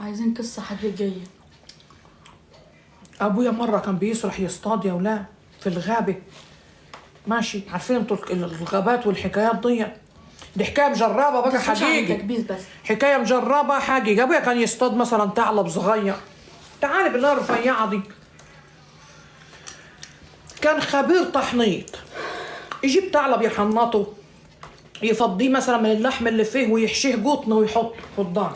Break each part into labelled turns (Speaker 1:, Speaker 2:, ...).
Speaker 1: عايزين قصة حقيقية.
Speaker 2: ابويا مره كان بيسرح يصطاد يا ولاد في الغابه. ماشي، عارفين انتوا الغابات والحكايات دي حكايه مجربه بقى حقيقي.
Speaker 1: بس
Speaker 2: حكايه مجربه حقيقي. ابويا كان يصطاد مثلا ثعلب صغير، تعالي بالله الرفيعه دي. كان خبير تحنيط، يجيب ثعلب يحنطه، يفضيه مثلا من اللحم اللي فيه ويحشيه قطن ويحطه قدام.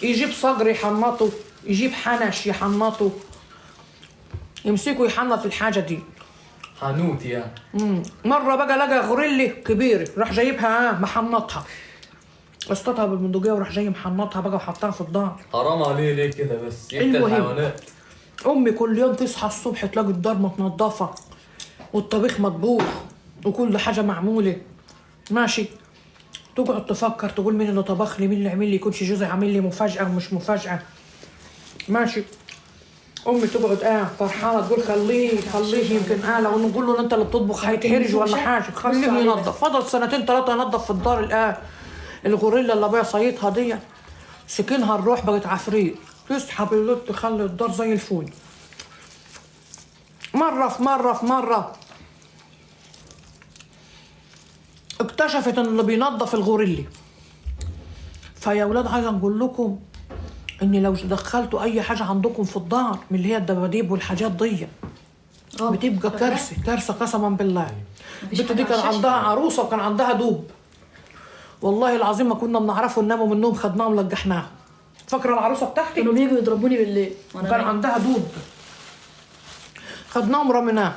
Speaker 2: يجيب صقر يحنطه، يجيب حنش يحنطه، يمسكوا يحنط الحاجه دي.
Speaker 3: حانوت يعني.
Speaker 2: مره بقى لقى غوريلي كبيره، راح جايبها محنطها، اصطادها بالبندقيه وراح جاي محنطها بقى وحطها في الدار.
Speaker 3: حرام عليه ليه كده بس؟ يقتل الحيوانات.
Speaker 2: امي كل يوم تصحى الصبح تلاقي الدار متنضفه والطبيخ مطبوخ وكل حاجه معموله. ماشي، تقعد تفكر تقول مين اللي طبخ لي، مين اللي عمل لي، يكونش جوزي عامل لي مفاجاه ومش مفاجاه. ماشي، امي تقعد فرحانه تقول خليه يمكن لو نقول له انت اللي بتطبخ هيتحرج ولا حاجه، خليه ينظف. فضل سنتين ثلاثه ينظف في الدار. الغوريلا اللي ابويا صيدها دي سكنها الروح بقت عفريت، تسحب اللوت تخلي الدار زي الفول. مره اكتشفت ان اللي بينظف الغوريلي. فيا ولاد عايزه نقول لكم ان لو دخلتوا اي حاجه عندكم في الدار من اللي هي الدباديب والحاجات دي بتبقى كارثه قسما بالله. البنت دي كان عندها عروسه وكان عندها دوب، والله العظيم ما كنا بنعرفه نناموا من النوم، خدناهم ولجحناهم. فاكره العروسه بتاعتي؟
Speaker 1: كانوا بيجوا يضربوني بالليل
Speaker 2: كان عندها دوب، خدناهم رميناهم.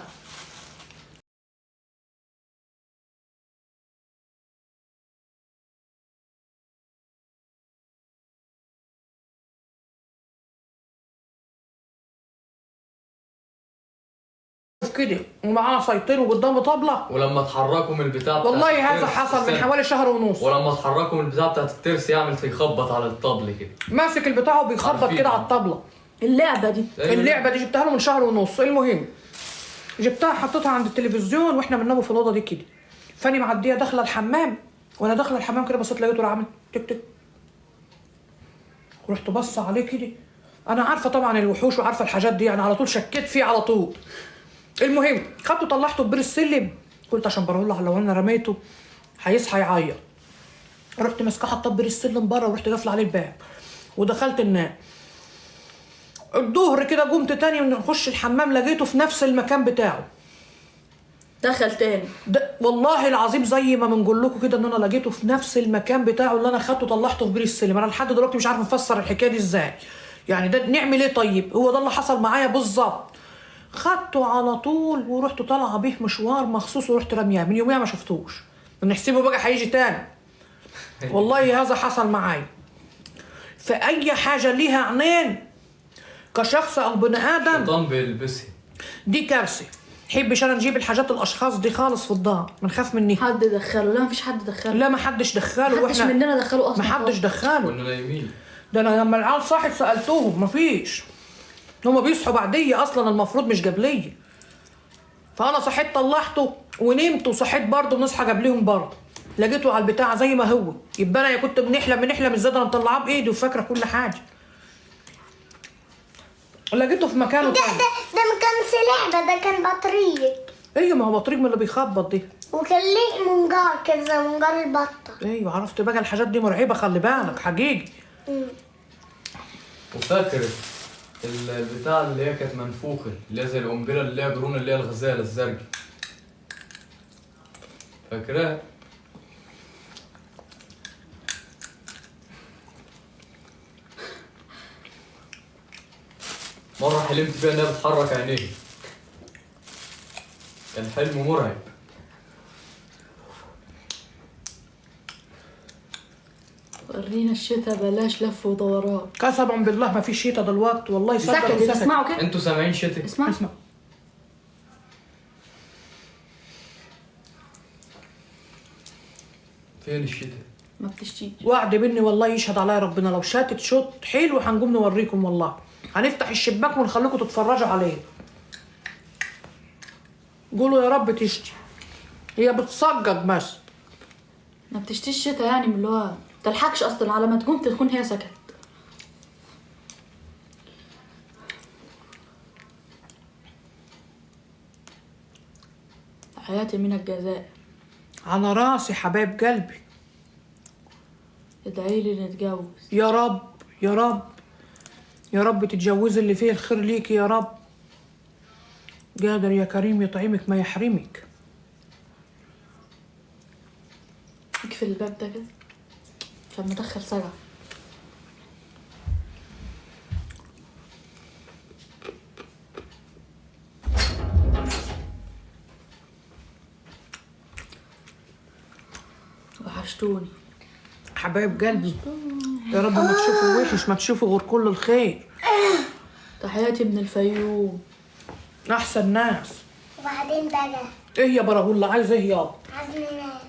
Speaker 2: كده ومعاه سيطين وقدامه طبله.
Speaker 3: ولما اتحركوا من البتاع بتاعت
Speaker 2: والله هذا حصل من حوالي شهر ونص.
Speaker 3: ولما اتحركوا من البتاع بتاعت الترس يعمل يخبط على الطبل كده،
Speaker 2: ماسك البتاع وبيخبط كده على الطبله.
Speaker 1: اللعبه دي
Speaker 2: جبتها له من شهر ونص. المهم جبتها حطيتها عند التلفزيون واحنا بننام في الاوضه دي كده. فاني معديه داخله الحمام، وانا داخله الحمام كده بصيت لقيته عامل تك تك، ورحت بص عليه كده. انا عارفه طبعا الوحوش وعارفه الحاجات دي، يعني على طول شكيت فيه على طول. المهم خدته طلعته ببير السلم، قلت عشان بروح لو انا رميته هيصحى يعيط. رحت ماسكاه حطاه ببير السلم بره ورحت قافله عليه الباب ودخلت النام. الظهر كده قمت تاني نخش الحمام لقيته في نفس المكان بتاعه.
Speaker 1: دخل تاني
Speaker 2: والله العظيم زي ما بنقول لكم كده ان انا لقيته في نفس المكان بتاعه اللي انا خدته طلعته في بير السلم. انا لحد دلوقتي مش عارفه افسر الحكايه دي ازاي، يعني ده نعمل ايه؟ طيب هو ده اللي حصل معايا بالظبط. خدته على طول ورحت طالعه بيه مشوار مخصوص ورحت رمياه. من يوميها ما شفتوش، نحسبه بقى هيجي تاني. والله هذا حصل معايا. فاي حاجه ليها عينين كشخص او بني ادم
Speaker 3: الشيطان بيلبسها،
Speaker 2: دي كارثه. محبش انا نجيب الحاجات الاشخاص دي خالص في الدار، بنخاف مني.
Speaker 1: حد دخله؟ لا مفيش حد دخله.
Speaker 2: لا ما حدش دخله،
Speaker 1: محدش مننا دخله اصلا.
Speaker 2: ما حدش دخله.
Speaker 3: كنا نايمين.
Speaker 2: ده انا لما العيال صاحت سالتهم مفيش، هما بيصحوا بعديه اصلا، المفروض مش قبليه. فانا صحيت طلعته ونمت وصحيت برضه بنصحى قبليهم برضه. لقيته على البتاع زي ما هو. يبقى انا يا كنت بنحلم ازاي انا مطلعاه بايدي وفاكره كل حاجه. لقيته في مكانه
Speaker 4: ده ما كانش لعبه، ده كان بطريق.
Speaker 2: ايوه ما هو بطريق من اللي بيخبط دي.
Speaker 4: وكان ليه منجار كده زي منجار البطه.
Speaker 2: ايوه عرفت بقى الحاجات دي مرعبه، خلي بالك حقيقي.
Speaker 3: وفاكر البتاع اللي هي كانت منفوخه، اللي هي زي القنبله اللي هي جرون، اللي هي الغزاله الزرقاء، فاكراها؟ مرة حلمت فيها انها بتحرك عينيها، كان حلم مرعب.
Speaker 1: ورينا الشتاء بلاش لف ودوران.
Speaker 2: قسما بالله ما في شتاء دلوقتي، والله
Speaker 1: سكت. اسمعوا كده،
Speaker 3: انتوا سامعين شتاء؟
Speaker 1: اسمع.
Speaker 3: فين الشتاء؟
Speaker 1: ما بتشتيش.
Speaker 2: وعد مني والله يشهد عليا ربنا، لو شاتت شوط حلو هنقوم نوريكم، والله هنفتح الشباك ونخليكم تتفرجوا عليه. قولوا يا رب تشتي. هي بتصجج بس.
Speaker 1: ما بتشتيش شتاء يعني من اللي هو تلحقش اصلا على ما تقوم تكون هي سكت. تحياتي من الجزائر.
Speaker 2: على راسي حبايب قلبي.
Speaker 1: ادعي لي نتجوز.
Speaker 2: يا رب يا رب يا رب تتجوزي اللي فيه الخير ليكي يا رب. قادر يا كريم يطعمك ما يحرمك.
Speaker 1: اقفل الباب ده كده عشان مدخل سجع. وحشتوني
Speaker 2: حبايب قلبي. يا رب ما تشوفوا وحش، ما تشوفوا غير كل الخير.
Speaker 1: تحياتي من الفيوم.
Speaker 2: احسن ناس.
Speaker 4: وبعدين بقى
Speaker 2: ايه يا براغولة عايزه ايه يابا؟
Speaker 4: عايز ننام.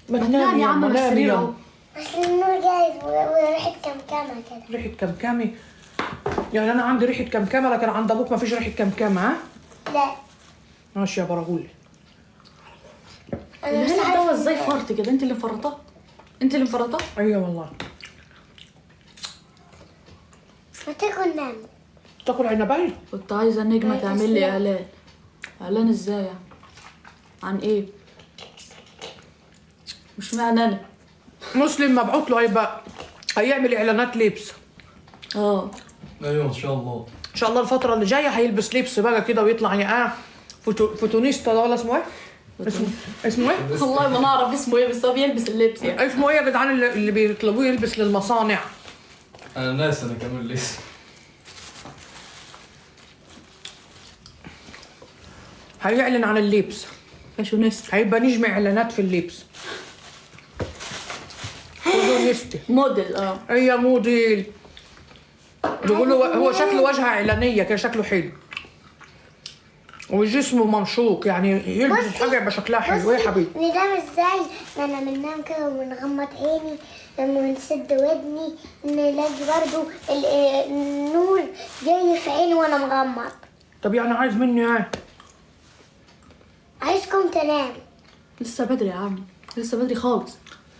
Speaker 2: ما
Speaker 1: نام
Speaker 2: تنامي
Speaker 1: يا
Speaker 2: يا
Speaker 1: عم
Speaker 2: عم،
Speaker 1: على
Speaker 2: نامي
Speaker 1: السرير
Speaker 2: يا
Speaker 1: اهو.
Speaker 4: اصل النور جاي وريحة كمكمة كده.
Speaker 2: ريحة كمكمي؟ يعني انا عندي ريحة كمكمة لكن عند ابوك ما فيش ريحة كمكمة ها؟
Speaker 4: لا
Speaker 2: ماشي يا براغولة.
Speaker 4: انا مش
Speaker 1: الهنا
Speaker 4: عارفة
Speaker 1: ده ازاي فرط كده؟ انت اللي مفرطاه. انت اللي مفرطاه.
Speaker 2: ايوه والله.
Speaker 4: ما تاكل نام.
Speaker 2: تاكل عنبايه؟
Speaker 1: كنت عايزه النجمه
Speaker 4: ما
Speaker 1: تعمل لي
Speaker 4: تسلم.
Speaker 1: اعلان. اعلان ازاي يعني؟ عن ايه؟ مش معنى انا.
Speaker 2: مسلم مبعوت له هيبقى هيعمل اعلانات لبس.
Speaker 1: اه
Speaker 3: ايوه ان شاء الله.
Speaker 2: ان شاء الله الفترة اللي جاية هيلبس لبس بقى كده ويطلع يقع فوتونيستا ده ولا اسمه ايه؟ اسمه ايه؟
Speaker 1: والله ما نعرف اسمه ايه بس هو بيلبس اللبس يعني.
Speaker 2: اسمه ايه يا جدعان اللي بيطلبوه يلبس للمصانع؟
Speaker 3: انا ناس انا كمان لسه.
Speaker 2: هيعلن عن اللبس.
Speaker 1: فاشونيست.
Speaker 2: هيبقى نجم اعلانات في اللبس. فوتونيستا.
Speaker 1: موديل اه.
Speaker 2: هي موديل. بيقولوا هو شكله واجهة إعلانية كده، شكله حلو وجسمه منشوق، يعني يلبس الحاجة يبقى شكلها حلو. ايه يا حبيبي؟
Speaker 4: ننام ازاي؟ ما انا بننام كده وبنغمض عيني لما بنسد ودني نلاقي برضو النور جاي في عيني وانا مغمض.
Speaker 2: طب يعني عايز مني ايه؟
Speaker 4: عايزكم تناموا.
Speaker 1: لسه بدري يا عم، لسه بدري خالص.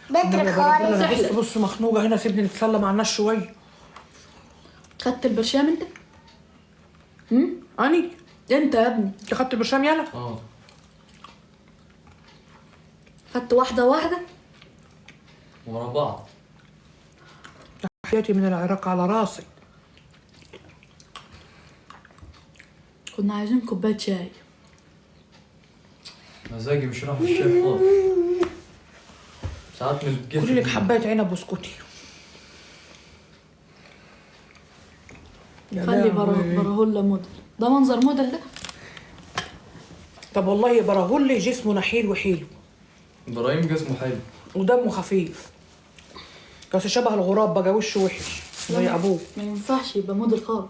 Speaker 4: بدري خالص.
Speaker 2: انا بص مخنوقة هنا، سيبني نتسلى مع الناس شوية.
Speaker 1: خدت البرشام انت؟
Speaker 2: اني؟
Speaker 1: انت يا ابني
Speaker 2: انت خدت البرشام يالا؟
Speaker 3: اه
Speaker 1: خدت واحده واحده
Speaker 3: ورا بعض.
Speaker 2: تحياتي من العراق على راسي.
Speaker 1: كنا عايزين كوبايه شاي.
Speaker 3: مزاجي مش راح الشاي خالص. ساعات من الكيف.
Speaker 2: كلي لك حباية عنب واسكتي. يا
Speaker 1: خلي
Speaker 2: لهوي.
Speaker 1: براهولا موديل. ده منظر موديل ده.
Speaker 2: طب والله يا براغولي جسمه نحيل وحيلو
Speaker 3: ابراهيم جسمه حلو
Speaker 2: ودمه خفيف، بس شبه الغراب بقى، وشه وحش زي ابوه.
Speaker 1: ما ينفعش يبقى موديل خالص.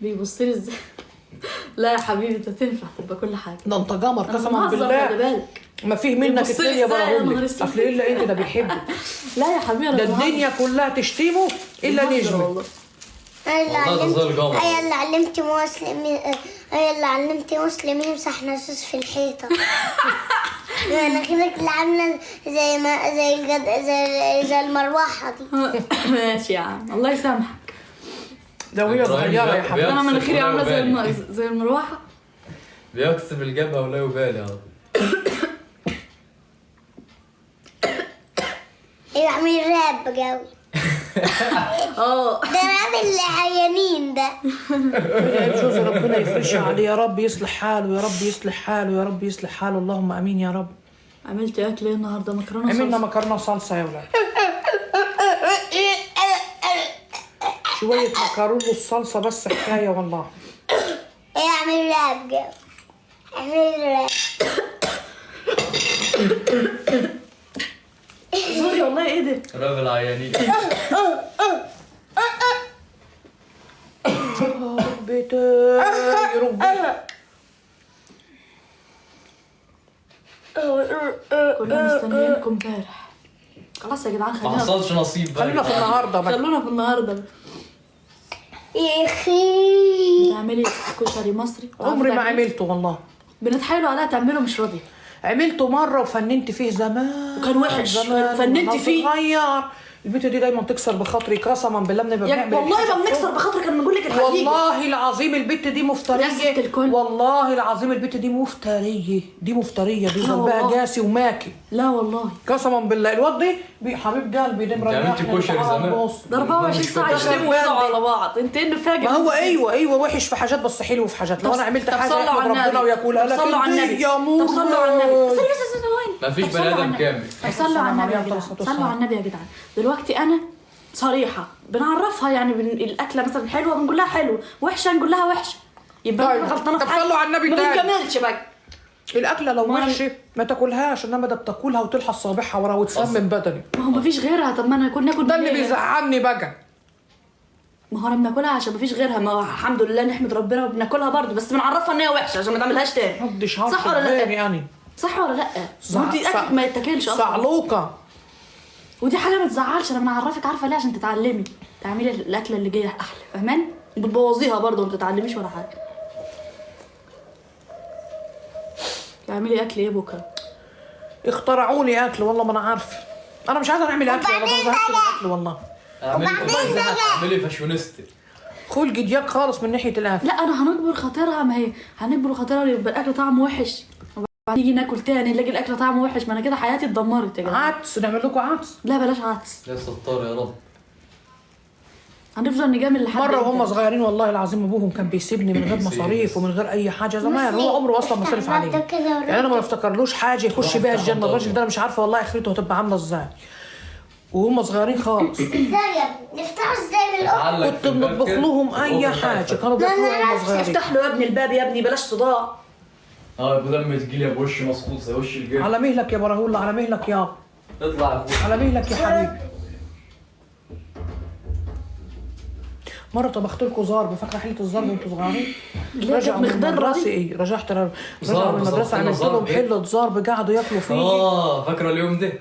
Speaker 1: بيبص لي ازاي؟ لا يا حبيبي انت تنفع تبقى كل حاجه.
Speaker 2: ده انت قمر
Speaker 1: أنا
Speaker 2: قسما
Speaker 1: بهزر، خلي
Speaker 2: بالله.
Speaker 1: بالك.
Speaker 2: ما فيه منك
Speaker 1: بيبص لي
Speaker 2: اتنين يا
Speaker 1: إزاي يا نهار
Speaker 2: براغولي.
Speaker 1: أسود؟
Speaker 2: اصل الا انت ده بيحبك.
Speaker 1: لا يا حبيبي انا
Speaker 2: ده
Speaker 1: بهزر.
Speaker 2: الدنيا كلها تشتمه الا
Speaker 1: بهزر
Speaker 2: نجمه.
Speaker 1: والله.
Speaker 3: والله ده زي القمر.
Speaker 4: هي اللي علمتي مسلم يمسح نصوص في الحيطة. انا كده اللي عاملة زي ما زي المروحة دي.
Speaker 1: ماشي يا عم الله يسامحك.
Speaker 2: ده وهي
Speaker 3: إبراهيم
Speaker 2: صغيره يا
Speaker 3: بياكل-
Speaker 2: حبيبي.
Speaker 1: انا مناخيري
Speaker 3: ولا
Speaker 1: عامله
Speaker 3: يبالي.
Speaker 1: زي المروحه.
Speaker 3: بيكسب الجبهة ولا يبالي هذا.
Speaker 4: يعمل راب قوي.
Speaker 1: اه
Speaker 4: ده راب العيانين ده.
Speaker 2: يا جوز ربنا يفرشها عليه يا رب، يصلح حاله يا رب، يصلح حاله يا رب، يصلح حاله، اللهم امين يا رب.
Speaker 1: عملت اكل ايه النهارده؟ مكرونه
Speaker 2: عملنا
Speaker 1: صلصه.
Speaker 2: مكرونه صلصه يا ولاد. شويه مكرونه الصلصه بس حكايه والله.
Speaker 4: يعمل راب قوي. يعمل راب.
Speaker 1: سوري والله ايه ده؟
Speaker 3: راب العيانين.
Speaker 2: بيتي ربي.
Speaker 1: كنا مستنيينكم امبارح. خلاص يا جدعان
Speaker 3: ما
Speaker 1: خلينا
Speaker 3: حصلش نصيب بقى.
Speaker 2: خلينا في النهارده بقى.
Speaker 1: خلونا في النهارده.
Speaker 4: يا اخي
Speaker 1: بتعملي كشري مصري؟
Speaker 2: عمري ما
Speaker 1: بتعرفي
Speaker 2: عملته والله.
Speaker 1: بنتحايلوا عليها تعمله مش راضيه.
Speaker 2: عملته مره وفننت فيه زمان.
Speaker 1: وكان وحش.
Speaker 2: زمان
Speaker 1: فننت
Speaker 2: وأنا
Speaker 1: فيه.
Speaker 2: صغير البت دي دايما تكسر بخاطري قسما بالله بنبقى بنعمل
Speaker 1: والله
Speaker 2: الحاجة
Speaker 1: ما بنكسر بخاطرك، انا بقول لك الحقيقه.
Speaker 2: والله العظيم البت دي
Speaker 1: يا ست
Speaker 2: مفتريه.
Speaker 1: الكل.
Speaker 2: والله العظيم البت دي مفتريه، دي مفتريه، دي
Speaker 1: لا
Speaker 2: قلبها
Speaker 1: والله.
Speaker 2: جاسي وماكي
Speaker 1: لا والله.
Speaker 2: قسما بالله. الواد دي حبيب قلبي ده مريحني.
Speaker 3: عملتي كشري زمان؟
Speaker 1: ده 24 ساعه يشتموا ويدعوا على بعض، انت ايه اللي فاجئ؟
Speaker 2: ما هو ايوه وحش في حاجات بس حلو في حاجات. لو انا عملت
Speaker 1: طب
Speaker 2: حاجه
Speaker 1: صلوا
Speaker 2: يحمد
Speaker 1: على النبي.
Speaker 2: ربنا وياكلها،
Speaker 1: طب صلوا على
Speaker 2: لكن
Speaker 1: النبي.
Speaker 2: دي يا مو
Speaker 1: طب صلوا على النبي. استنى وين؟
Speaker 3: مفيش
Speaker 1: طب صلوا
Speaker 3: بني
Speaker 1: على
Speaker 3: ادم
Speaker 1: النبي.
Speaker 3: كامل.
Speaker 1: طب صلوا على النبي يا
Speaker 2: عليه
Speaker 1: جدعان،
Speaker 2: الصلاة
Speaker 1: صلوا
Speaker 2: والسلام.
Speaker 1: على النبي يا جدعان. دلوقتي انا صريحه بنعرفها يعني الاكله مثلا حلوه بنقول لها حلو، وحشه نقول لها وحشه، يبقى
Speaker 2: طيب.
Speaker 1: انا غلطانه في
Speaker 2: طب
Speaker 1: حاجه.
Speaker 2: صلوا على النبي
Speaker 1: ما
Speaker 2: تاني.
Speaker 1: بنكملش بقى.
Speaker 2: الاكله لو
Speaker 1: ما أنا-
Speaker 2: وحشه ما تاكلهاش، انما ده بتاكلها وتلحس صابعها ورا وتسمم بدني.
Speaker 1: ما هو مفيش غيرها. طب ما انا كنا ناكل
Speaker 2: ده اللي
Speaker 1: بالليل.
Speaker 2: بيزعلني بقى.
Speaker 1: ما هو انا بناكلها عشان مفيش غيرها. ما هو الحمد لله نحمد ربنا وبناكلها برضه، بس بنعرفها ان هي وحشه عشان ما تعملهاش تاني.
Speaker 2: محدش
Speaker 1: صح
Speaker 2: عارف
Speaker 1: ولا لا؟
Speaker 2: غيري يعني.
Speaker 1: صح ولا لا؟ ما انت اكلك ما يتاكلش اصلا.
Speaker 2: صعلوقه.
Speaker 1: ودي حاجه ما تزعلش، انا بنعرفك عارفه ليه؟ عشان تتعلمي تعملي الاكله اللي جايه احلى، فاهمان؟ وبتبوظيها برضه وما بتتعلميش ولا حاجه. تعملي اكل ايه بكره؟
Speaker 2: اخترعوا لي اكل والله ما انا عارفه. انا مش عايزه اعمل اكل، انا زهقت من الاكل والله.
Speaker 3: اعملي فاشونستي.
Speaker 2: خلق دياك خالص من ناحيه الاكل.
Speaker 1: لا انا هنجبر خاطرها، ما هي هنجبر خاطرها يبقى الاكل طعمه وحش، وبعدين نيجي ناكل تاني نلاقي الاكل طعمه وحش، ما انا كده حياتي اتدمرت يا جماعه.
Speaker 2: عدس نعمل لكم عدس.
Speaker 1: لا بلاش عدس،
Speaker 3: يا ستار يا رب.
Speaker 1: هنفضل نجامل لحد
Speaker 2: مره
Speaker 1: امتى؟
Speaker 2: وهم صغيرين والله العظيم ابوهم كان بيسيبني من غير مصاريف ومن غير اي حاجه زمان. هو عمره اصلا ما صرف عليه، يعني انا ما بفتكرلوش حاجه يخش بيها الجنه. الراجل ده انا مش عارفه والله اخرته هتبقى عامله ازاي وهم صغيرين خالص.
Speaker 4: ازاي يا ابني نفتحه ازاي من الاول؟
Speaker 2: كنت بطبخ لهم اي حاجه كانوا بياكلوها وهم صغيرين.
Speaker 1: افتح له يا ابني الباب يا ابني، بلاش صداع.
Speaker 3: بدل ما تجيلي بوش مسقوط زي وش الجيم.
Speaker 2: على مهلك يا براهولا، على مهلك يا
Speaker 3: اطلع يا اخويا.
Speaker 2: على مهلك يا حبيبي. مرة طبخت لكم زرب، فاكرة حلة الزرب وانتوا صغيرين؟
Speaker 1: اللي هي
Speaker 2: رجعوا
Speaker 1: كانت
Speaker 2: من
Speaker 1: مخضرة
Speaker 2: المدرسة
Speaker 1: دي؟
Speaker 2: ايه؟ رجعوا من
Speaker 3: زرب،
Speaker 2: المدرسة
Speaker 3: زربتنا
Speaker 2: عملت لهم
Speaker 3: زرب إيه؟
Speaker 2: حلة زرب قعدوا ياكلوا فيه.
Speaker 3: فاكره اليوم ده؟